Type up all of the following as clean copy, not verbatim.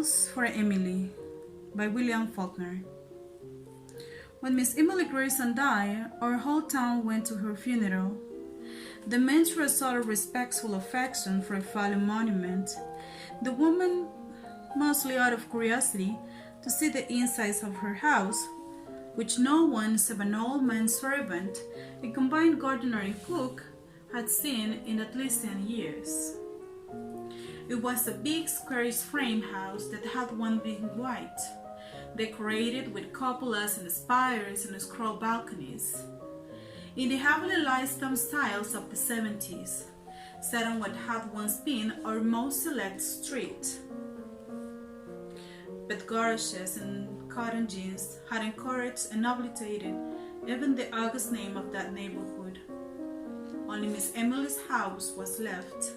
Bells for Emily by William Faulkner. When Miss Emily Grayson died, our whole town went to her funeral. The men threw a sort of respectful affection for a fallen monument. The woman, mostly out of curiosity to see the insides of her house, which no one save an old man servant, a combined gardener and cook, had seen in at least 10 years. It was a big squarish frame house that had one big white, decorated with cupolas and spires and scroll balconies, in the heavily limestone styles of the 70s, set on what had once been our most select street. But garages and cotton gins had encouraged and obliterated even the august name of that neighborhood. Only Miss Emily's house was left,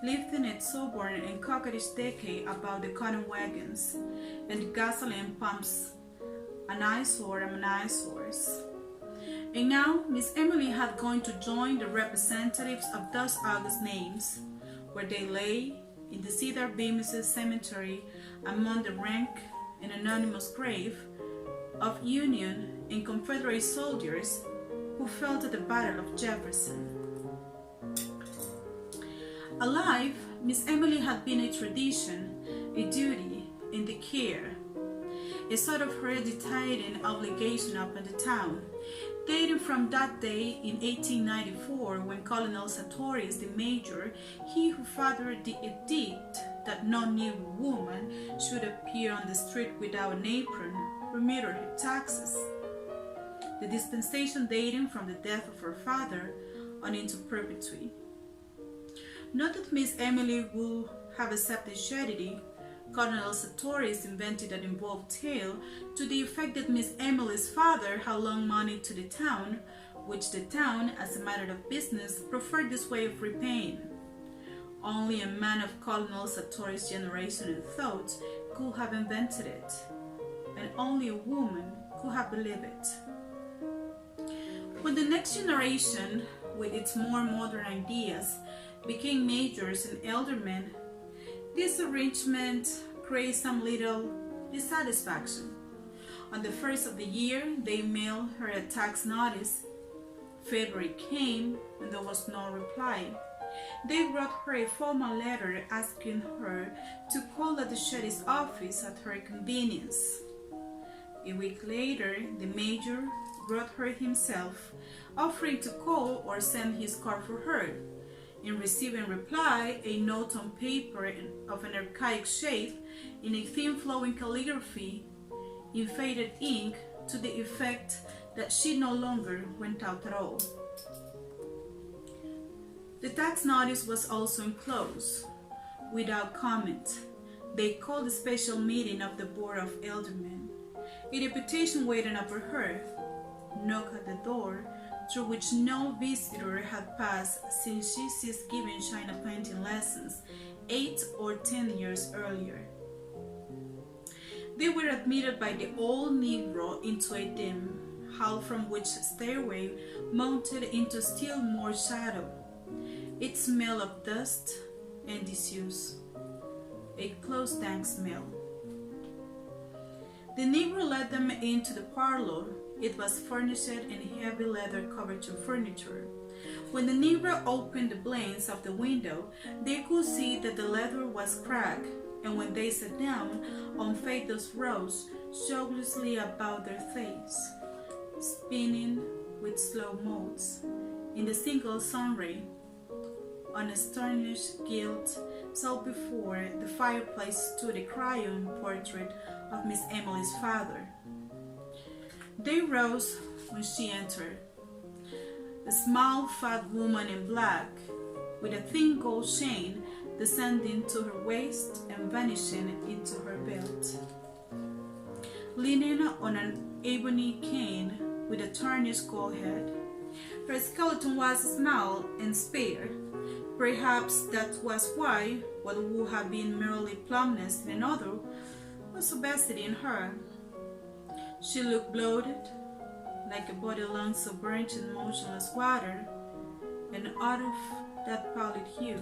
lived in its sober and coquettish decay about the cotton wagons and the gasoline pumps, an eyesore among eyesores. And now Miss Emily had gone to join the representatives of those august names, where they lay in the Cedar Beams Cemetery among the rank and anonymous grave of Union and Confederate soldiers who fell at the Battle of Jefferson. Alive, Miss Emily had been a tradition, a duty, and a care, a sort of hereditary obligation upon the town, dating from that day in 1894 when Colonel Sartorius, the major, he who fathered the edict that no Negro woman should appear on the street without an apron, remitted her taxes. The dispensation dating from the death of her father on into perpetuity. Not that Miss Emily would have accepted charity, Colonel Sartorius invented an involved tale to the effect that Miss Emily's father had loaned money to the town, which the town, as a matter of business, preferred this way of repaying. Only a man of Colonel Sartorius' generation and thought could have invented it, and only a woman could have believed it. When the next generation, with its more modern ideas, became majors and aldermen, this arrangement created some little dissatisfaction. On the first of the year, they mailed her a tax notice. February came, and there was no reply. They wrote her a formal letter asking her to call at the sheriff's office at her convenience. A week later, the major wrote her himself, offering to call or send his car for her. In receiving reply, a note on paper of an archaic shape in a thin flowing calligraphy in faded ink to the effect that she no longer went out at all. The tax notice was also enclosed. Without comment, they called a special meeting of the Board of Aldermen. A deputation waiting up for her knocked at the door, through which no visitor had passed since she ceased giving china painting lessons 8 or 10 years earlier. They were admitted by the old Negro into a dim hall from which stairway mounted into still more shadow. It smelled of dust and disuse, a close dank smell. The Negro led them into the parlor. It was furnished in heavy leather-covered furniture. When the Negro opened the blinds of the window, they could see that the leather was cracked, and when they sat down, Onfeitos rose joyously about their face, spinning with slow modes. In the single sunray, on a sternish gilt so before the fireplace stood a crayon portrait of Miss Emily's father. They rose when she entered. A small, fat woman in black, with a thin gold chain descending to her waist and vanishing into her belt. Leaning on an ebony cane with a tarnished gold head. Her skeleton was small and spare. Perhaps that was why what would have been merely plumpness in another was obesity in her. She looked bloated, like a body long submerged in motionless water, and out of that pallid hue.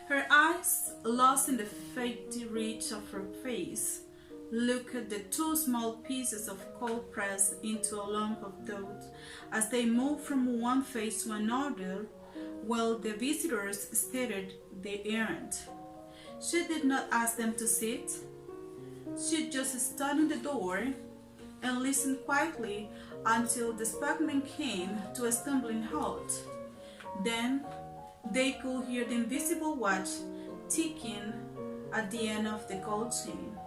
Her eyes, lost in the fatty reach of her face, looked at the two small pieces of coal pressed into a lump of dough as they moved from one face to another while the visitors stated their errand. She did not ask them to sit. She just stood in the door and listened quietly until the spackman came to a stumbling halt. Then they could hear the invisible watch ticking at the end of the gold chain.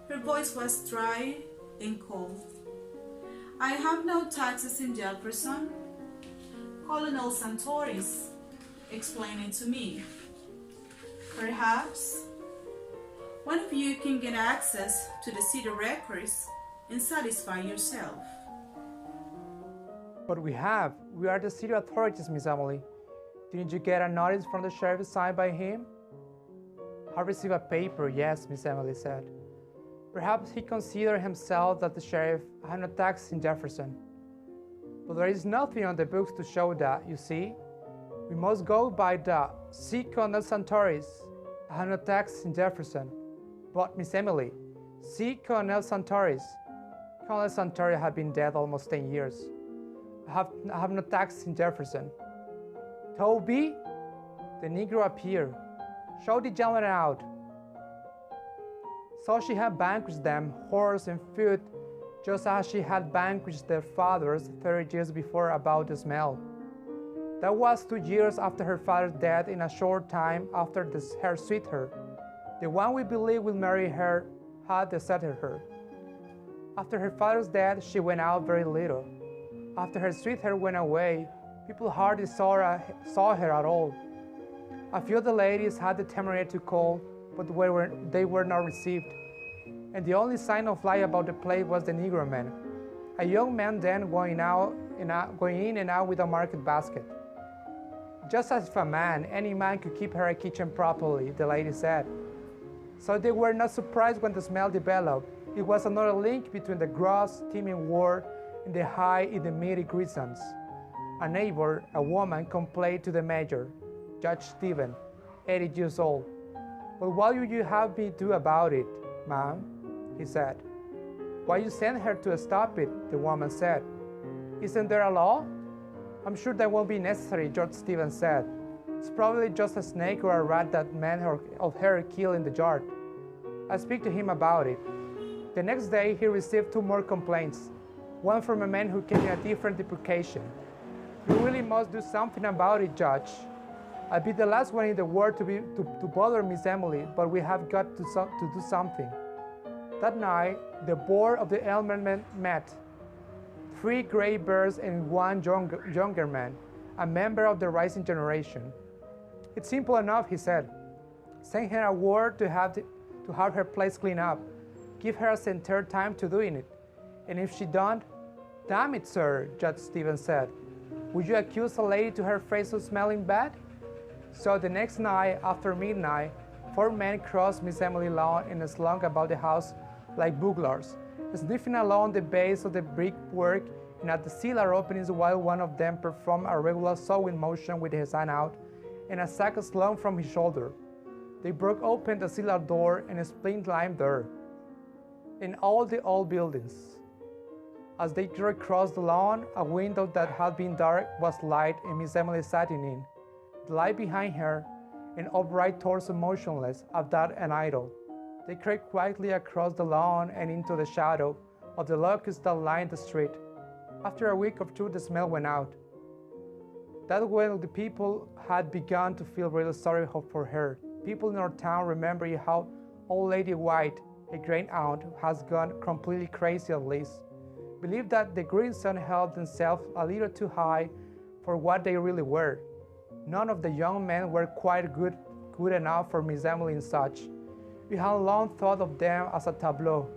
Her voice was dry and cold. "I have no taxes in Jefferson," Colonel Santoris explained it to me. "Perhaps one of you can get access to the city records and satisfy yourself." But we are the city authorities, Miss Emily. Didn't you get a notice from the sheriff signed by him? "I received a paper, yes," Miss Emily said. Perhaps he considered himself that the sheriff had no tax in Jefferson. But there is nothing on the books to show that, you see. We must go by the C. Colonel Santoris had no tax in Jefferson. But Miss Emily, C. Colonel Santoris. Colonel Santoris had been dead almost 10 years. I have no tax in Jefferson. "Toby," the Negro appeared. "Show the gentleman out." So she had vanquished them, horse and foot, just as she had vanquished their fathers 30 years before about the smell. That was 2 years after her father's death, in a short time after her sweetheart, the one we believe will marry her, had deserted her. After her father's death, she went out very little. After her sweetheart went away, people hardly saw her at all. A few of the ladies had the temerity to call, but they were not received. And the only sign of life about the place was the Negro man, a young man then going in and out with a market basket. Just as if any man could keep her kitchen properly, the lady said. So they were not surprised when the smell developed. It was another link between the gross, steaming war and the high intermediate grisons. A neighbor, a woman, complained to the major, Judge Stephen, 80 years old. "But what will you have me do about it, ma'am?" he said. "Why you send her to stop it," the woman said. "Isn't there a law?" "I'm sure that won't be necessary," George Stevens said. "It's probably just a snake or a rat that man of her killed in the yard. I'll speak to him about it." The next day, he received 2 more complaints, one from a man who came in a different deprecation. "You really must do something about it, Judge. I'll be the last one in the world to bother Miss Emily, but we have got to do something." That night, the board of the Elmerman met. 3 gray bears and 1 younger man, a member of the rising generation. "It's simple enough," he said. "Send her a word to have her place cleaned up. Give her a centered time to doing it. And if she don't—" "Damn it, sir," Judge Stevens said. "Would you accuse a lady to her face of smelling bad?" So the next night, after midnight, 4 men crossed Miss Emily's lawn and slunk about the house like burglars, sniffing along the base of the brickwork and at the cellar openings while one of them performed a regular sewing motion with his hand out and a sack slung from his shoulder. They broke open the cellar door and splint climbed there. In all the old buildings. As they crossed the lawn, a window that had been dark was light and Miss Emily sat in it. The light behind her, an upright torso motionless, as that an idol. They crept quietly across the lawn and into the shadow of the locusts that lined the street. After a week or 2, the smell went out. That when the people had begun to feel really sorry for her. People in our town remembered how Old Lady White, a great aunt, has gone completely crazy at least. Believed that the grandson held themselves a little too high for what they really were. None of the young men were quite good enough for Miss Emily and such. We had long thought of them as a tableau.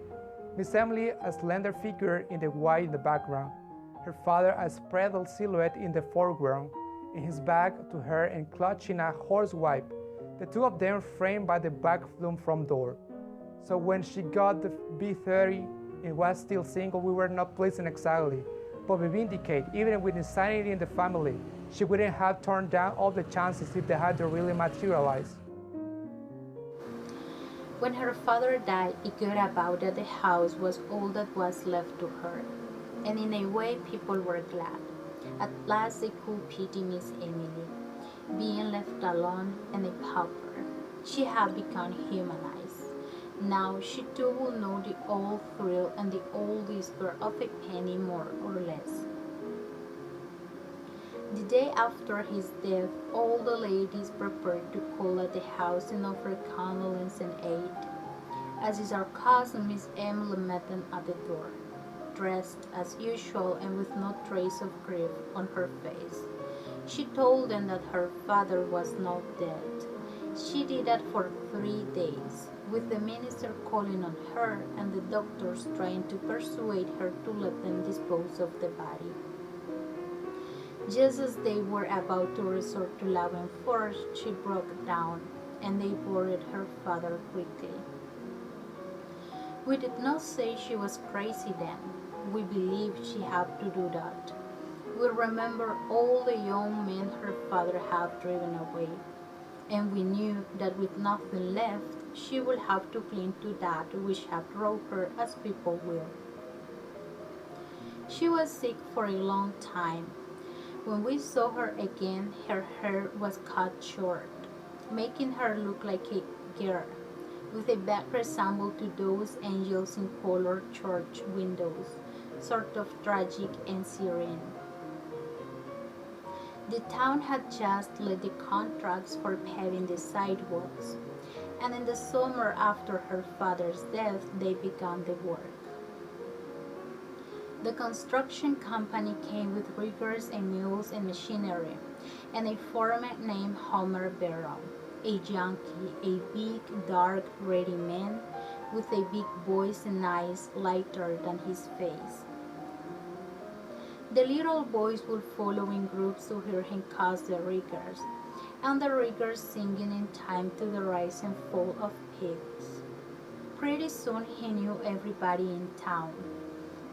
Miss Emily, a slender figure in the white in the background. Her father, a spread-out silhouette in the foreground, and his back to her and clutching a horsewipe. The 2 of them framed by the back flume from door. So when she got the B30 and was still single, we were not pleasant exactly. But we vindicate, even with insanity in the family, she wouldn't have turned down all the chances if they had to really materialize. When her father died, it got about that the house was all that was left to her, and in a way people were glad. At last they could pity Miss Emily, being left alone and a pauper. She had become humanized. Now she too will know the old thrill and the old despair of a penny more or less. The day after his death, all the ladies prepared to call at the house and offer condolence and aid. As is our custom, Miss Emily met them at the door, dressed as usual and with no trace of grief on her face. She told them that her father was not dead. She did that for 3 days, with the minister calling on her and the doctors trying to persuade her to let them dispose of the body. Just as they were about to resort to love and force, she broke down, and they buried her father quickly. We did not say she was crazy then. We believed she had to do that. We remember all the young men her father had driven away, and we knew that with nothing left, she would have to cling to that which had drove her as people will. She was sick for a long time. When we saw her again, her hair was cut short, making her look like a girl, with a back resembled to those angels in colored church windows, sort of tragic and serene. The town had just let the contracts for paving the sidewalks, and in the summer after her father's death, they began the work. The construction company came with riggers and mules and machinery, and a foreman named Homer Barrow, a Yankee, a big, dark, ready man with a big voice and eyes lighter than his face. The little boys would follow in groups to hear him cuss the riggers, and the riggers singing in time to the rise and fall of pigs. Pretty soon he knew everybody in town.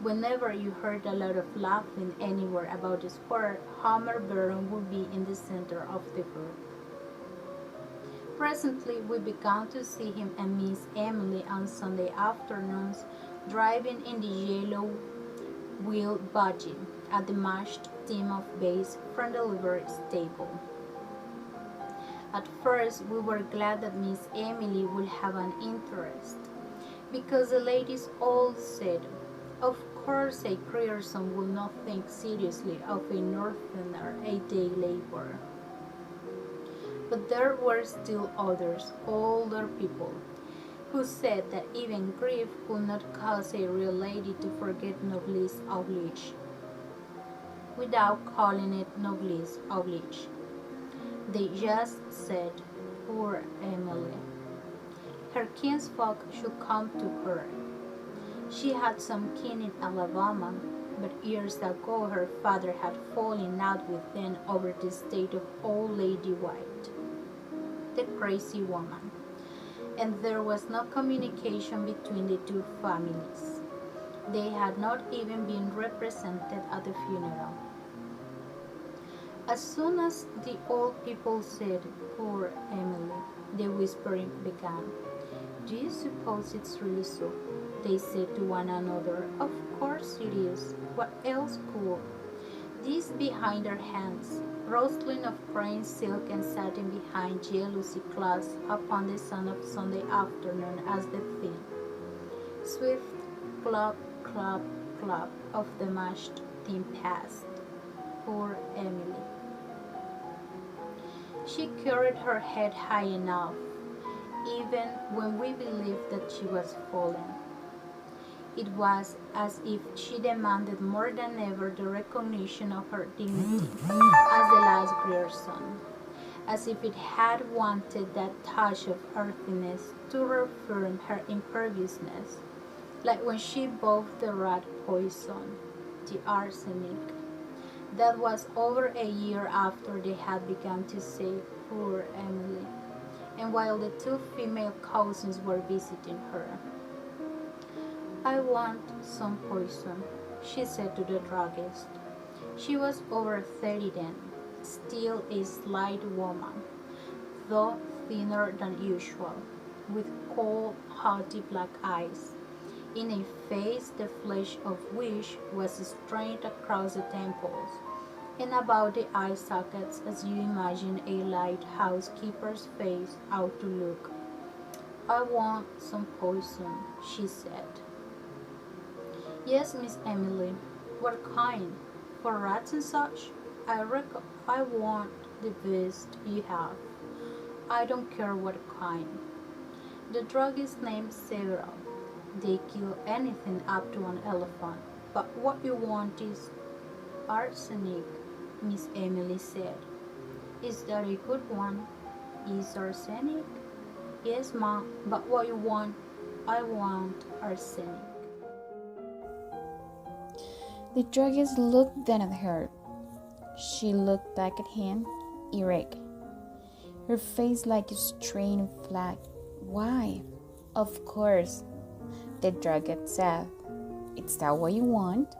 Whenever you heard a lot of laughing anywhere about the square, Homer Barrow would be in the center of the group. Presently, we began to see him and Miss Emily on Sunday afternoons driving in the yellow wheel buggy at the mashed team of bays from the livery stable. At first, we were glad that Miss Emily would have an interest, because the ladies all said, of course a Grierson would not think seriously of a Northerner a day laborer. But there were still others, older people, who said that even grief could not cause a real lady to forget noblesse oblige, without calling it noblesse oblige. They just said, poor Emily. Her kinsfolk should come to her. She had some kin in Alabama, but years ago her father had fallen out with them over the estate of old Lady White, the crazy woman, and there was no communication between the two families. They had not even been represented at the funeral. As soon as the old people said, poor Emily, the whispering began. Do you suppose it's really so? They said to one another. Of course it is. What else could? These behind their hands, rustling of green silk and satin behind jealousy cloths upon the sun of Sunday afternoon as the theme. Swift clop, clop, clop of the mashed team passed. Poor Emily. She carried her head high enough, even when we believed that she was fallen. It was as if she demanded more than ever the recognition of her dignity as the last Grierson, as if it had wanted that touch of earthiness to reaffirm her imperviousness, like when she bought the rat poison, the arsenic. That was over a year after they had begun to say, poor Emily, and while the two female cousins were visiting her. I want some poison, she said to the druggist. She was over 30 then, still a slight woman, though thinner than usual, with cold, haughty black eyes, in a face the flesh of which was strained across the temples, and about the eye sockets as you imagine a lighthouse keeper's face ought to look. "I want some poison," she said. "Yes, Miss Emily. What kind? For rats and such? I reckon I want the best you have. I don't care what kind. The drug is named several. They kill anything up to an elephant. But what you want is arsenic," Miss Emily said. "Is that a good one? Is arsenic?" "Yes, Ma, but what you want? I want arsenic." The druggist looked down at her. She looked back at him, erect, her face like a strained flag. "Why?" "Of course," the druggist said. "It's that what you want?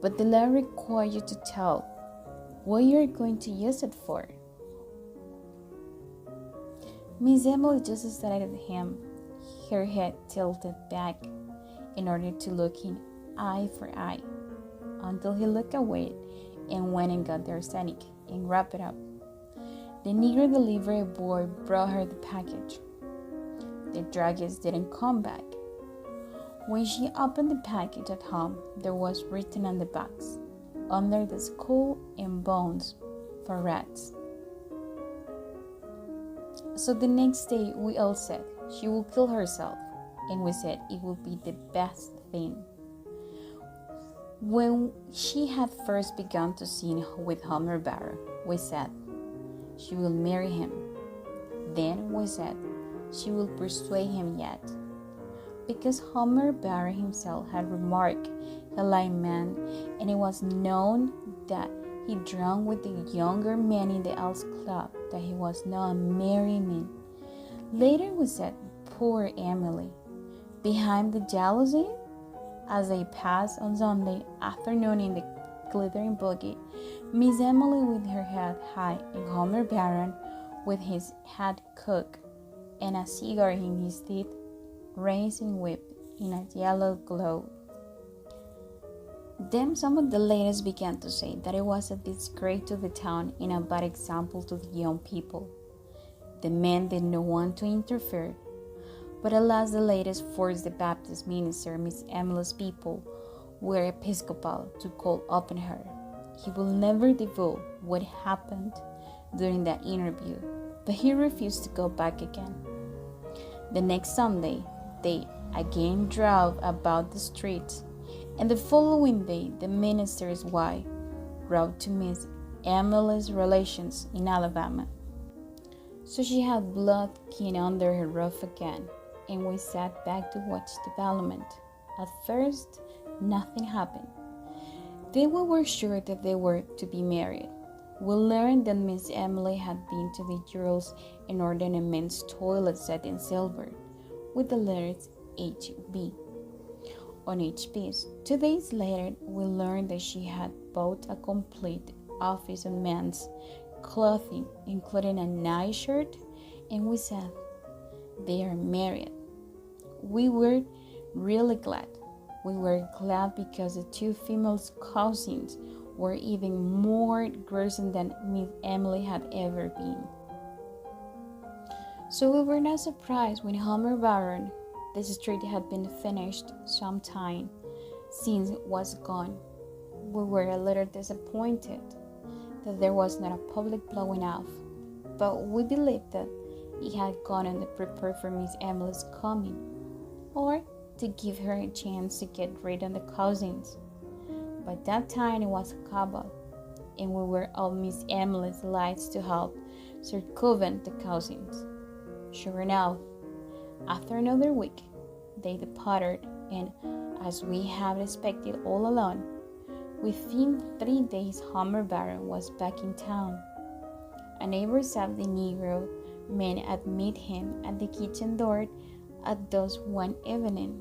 But the law requires you to tell what you're going to use it for." Miss Emily just stared at him, her head tilted back in order to look him eye for eye, until he looked away and went and got the arsenic and wrapped it up. The Negro delivery boy brought her the package. The druggist didn't come back. When she opened the package at home, there was written on the box, "Under the skull and bones for rats." So the next day we all said she will kill herself, and we said it would be the best thing. When she had first begun to sing with Homer Barrow, we said she will marry him. Then we said she will persuade him yet, because Homer Barrow himself had remarked he liked men, and it was known that he drank with the younger men in the Elks Club, that he was not a merry man. Later we said, poor Emily. Behind the jealousy, as they passed on Sunday afternoon in the glittering buggy, Miss Emily with her head high, and Homer Barron with his hat cocked and a cigar in his teeth, racing whip in a yellow glow. Then some of the ladies began to say that it was a disgrace to the town and a bad example to the young people. The men did not want to interfere, but at last the ladies forced the Baptist minister, Miss Emily's people were Episcopal, to call upon her. He will never divulge what happened during that interview, but he refused to go back again. The next Sunday, they again drove about the streets, and the following day, the minister's wife wrote to Miss Emily's relations in Alabama. So she had blood kin under her roof again, and we sat back to watch development. At first, nothing happened. Then we were sure that they were to be married. We learned that Miss Emily had been to the girls and ordered a men's toilet set in silver, with the letters HB on each piece. 2 days later, we learned that she had bought a complete office of men's clothing, including a nightshirt, and we said, they are married. We were really glad. We were glad because the two female cousins were even more gruesome than Miss Emily had ever been. So we were not surprised when Homer Barron, the street had been finished some time since was gone. We were a little disappointed that there was not a public blowing off, but we believed that it had gone on to prepare for Miss Emily's coming, or to give her a chance to get rid of the cousins. By that time it was cabal, and we were all Miss Emily's lights to help circumvent the cousins. Sure enough, after another week, they departed, and as we had expected all along, within 3 days Homer Barron was back in town. A neighbor saw the Negro men admit him at the kitchen door at dusk one evening.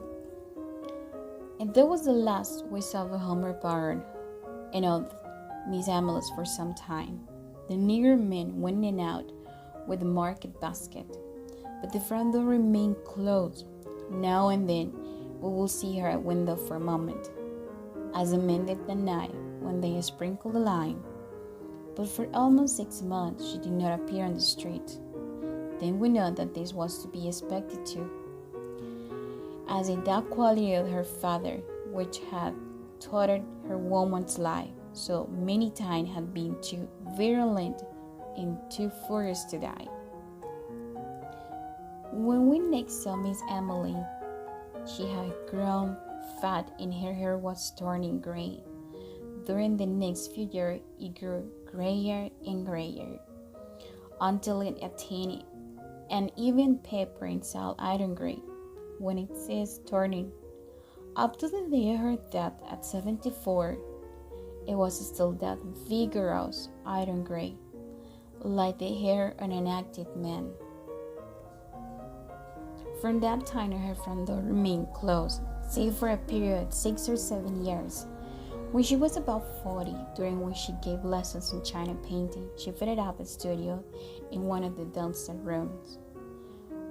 And that was the last we saw of Homer Barron and of Miss Emily's for some time. The Negro men went in and out with the market basket. but the front door remained closed. Now and then, we will see her at window for a moment, as the men did that night when they sprinkled the lime. But for almost 6 months, she did not appear on the street. Then we know that this was to be expected too, as in that quality of her father, which had tortured her woman's life so many times, had been too virulent and too furious to die. When we next saw Miss Emily, she had grown fat and her hair was turning gray. During the next few years, it grew grayer and grayer until it attained an even pepper and salt iron gray when it ceased turning. Up to the day of her death at 74, it was still that vigorous iron gray, like the hair on an active man. From that time, her front door remained closed, save for a period of 6 or 7 years. When she was about 40, during which she gave lessons in China painting, she fitted up a studio in one of the downstairs rooms,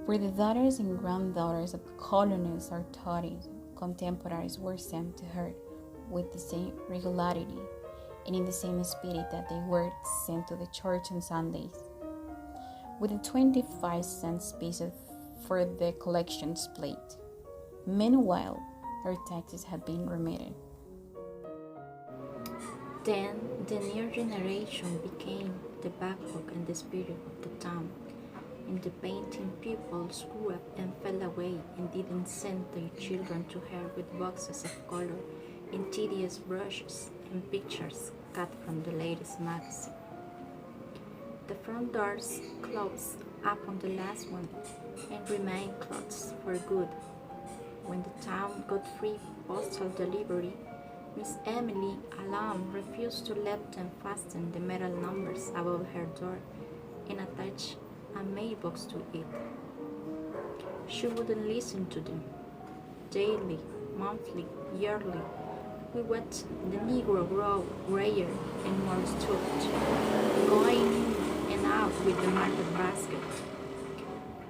where the daughters and granddaughters of colonists or Tories contemporaries were sent to her with the same regularity and in the same spirit that they were sent to the church on Sundays, with a 25-cent piece for the collections plate. Meanwhile, her taxes had been remitted. Then the new generation became the backbone and the spirit of the town. In the painting, people grew up and fell away and didn't send their children to her with boxes of color and tedious brushes and pictures cut from the latest magazine. The front doors closed upon the last one and remained closed for good. When the town got free postal delivery, Miss Emily alone refused to let them fasten the metal numbers above her door and attach a mailbox to it. She wouldn't listen to them. Daily, monthly, yearly, we watched the Negro grow grayer and more stooped, going in and out with the market basket.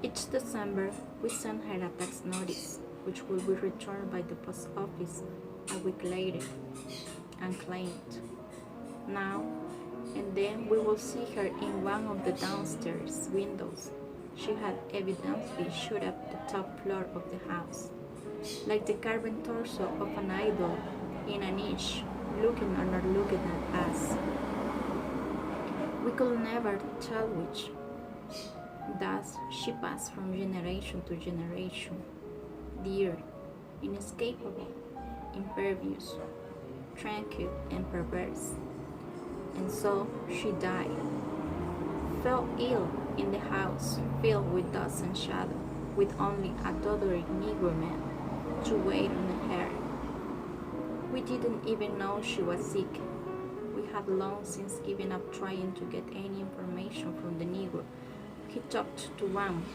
Each December, we sent her a tax notice, which will be returned by the post office a week later, unclaimed. Now and then we will see her in one of the downstairs windows. She had evidently shot up the top floor of the house, like the carved torso of an idol in a niche, looking or looking at us. We could never tell which. Thus she passed from generation to generation, dear, inescapable, impervious, tranquil, and perverse. And so she died, fell ill in the house filled with dust and shadow, with only a tottering Negro man to wait on her. We didn't even know she was sick. We had long since given up trying to get any information from the Negro. He talked to one,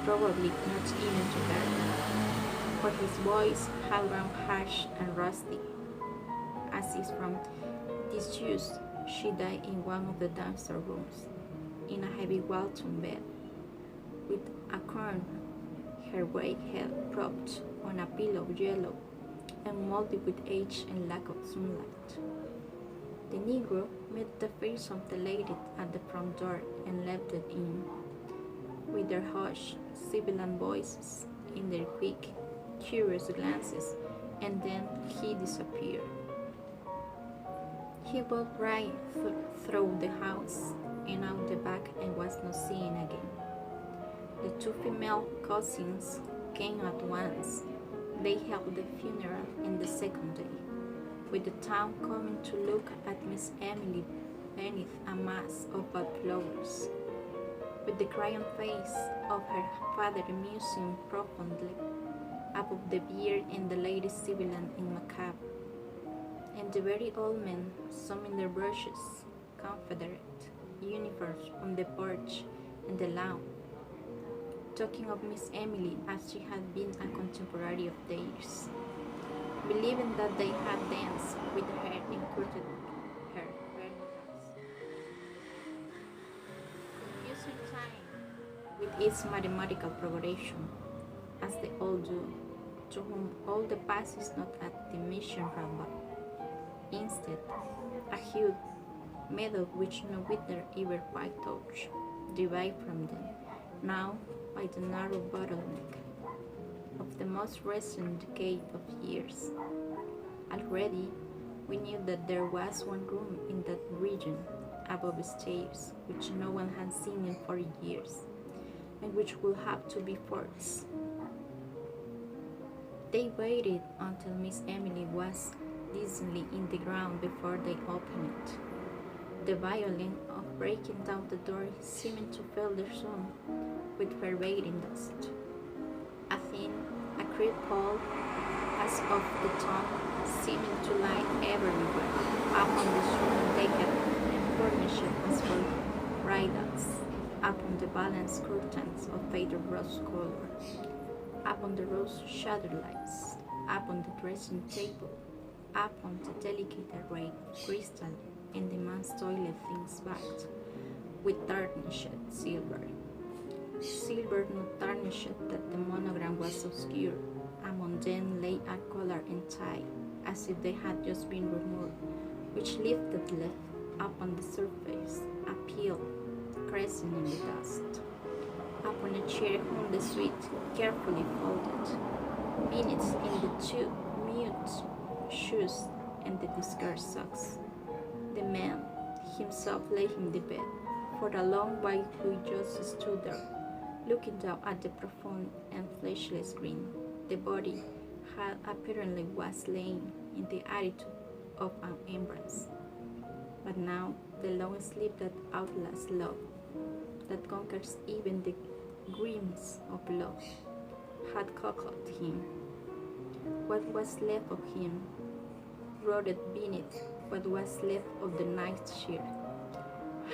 probably not even to her, for his voice had grown harsh and rusty. As is from disuse, she died in one of the downstairs rooms, in a heavy Walton bed, with a corn, her white head propped on a pillow yellow and moldy with age and lack of sunlight. The Negro met the face of the lady at the front door and left it in, with their hushed, sibilant voices and their quick, curious glances, and then he disappeared. He walked right through the house and out the back and was not seen again. The two female cousins came at once. They held the funeral in the second day, with the town coming to look at Miss Emily beneath a mass of bud flowers, with the crying face of her father musing profoundly above the beard and the lady sibilant and macabre, and the very old men, some in their brushes, Confederate uniforms on the porch and the lawn, talking of Miss Emily as she had been a contemporary of theirs, believing that they had danced with her and courted her very house. Confusing time with is mathematical progression, as they all do, to whom all the past is not a dimension but instead a huge meadow which no wither ever quite touched, derived from them, now by the narrow bottleneck of the most recent decade of years. Already we knew that there was one room in that region above the stairs which no one had seen in 40 years, and which would have to be forced. They waited until Miss Emily was decently in the ground before they opened it. The violence of breaking down the door seemed to fill the room with pervading dust. A thin, acrid pall, as of the tongue, seemed to lie everywhere upon the room naked and furnished as for bridals, upon the balanced curtains of faded rose color, upon the rose shadowed lights, upon the dressing table, upon the delicate array of crystal and the man's toilet things backed with tarnished silver. Silver not tarnished that the monogram was obscure. Among them lay a collar and tie, as if they had just been removed, which lifted left upon the surface a pale crescent in the dust. Upon a chair hung the suit, carefully folded. Beneath in the two mute shoes and the discarded socks. The man himself lay in the bed. For a long while he just stood there, looking down at the profound and fleshless green. The body had apparently was laying in the attitude of an embrace. But now the long sleep that outlasts love, that conquers even the grims of love, had cocked him. What was left of him, rotted beneath what was left of the night sheet,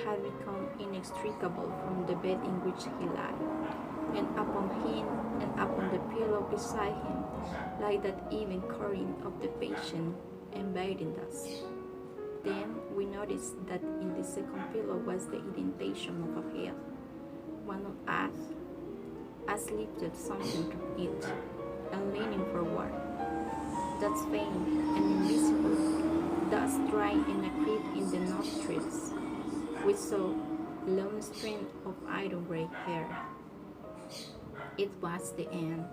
had become inextricable from the bed in which he lay, and upon him and upon the pillow beside him lay that even current of the patient invading us. Then we noticed that in the second pillow was the indentation of a head. One of us lifted something to it, and leaning forward, that's faint and invisible, dust drying and a creep in the nostrils, we saw a long string of iron gray hair. It was the end.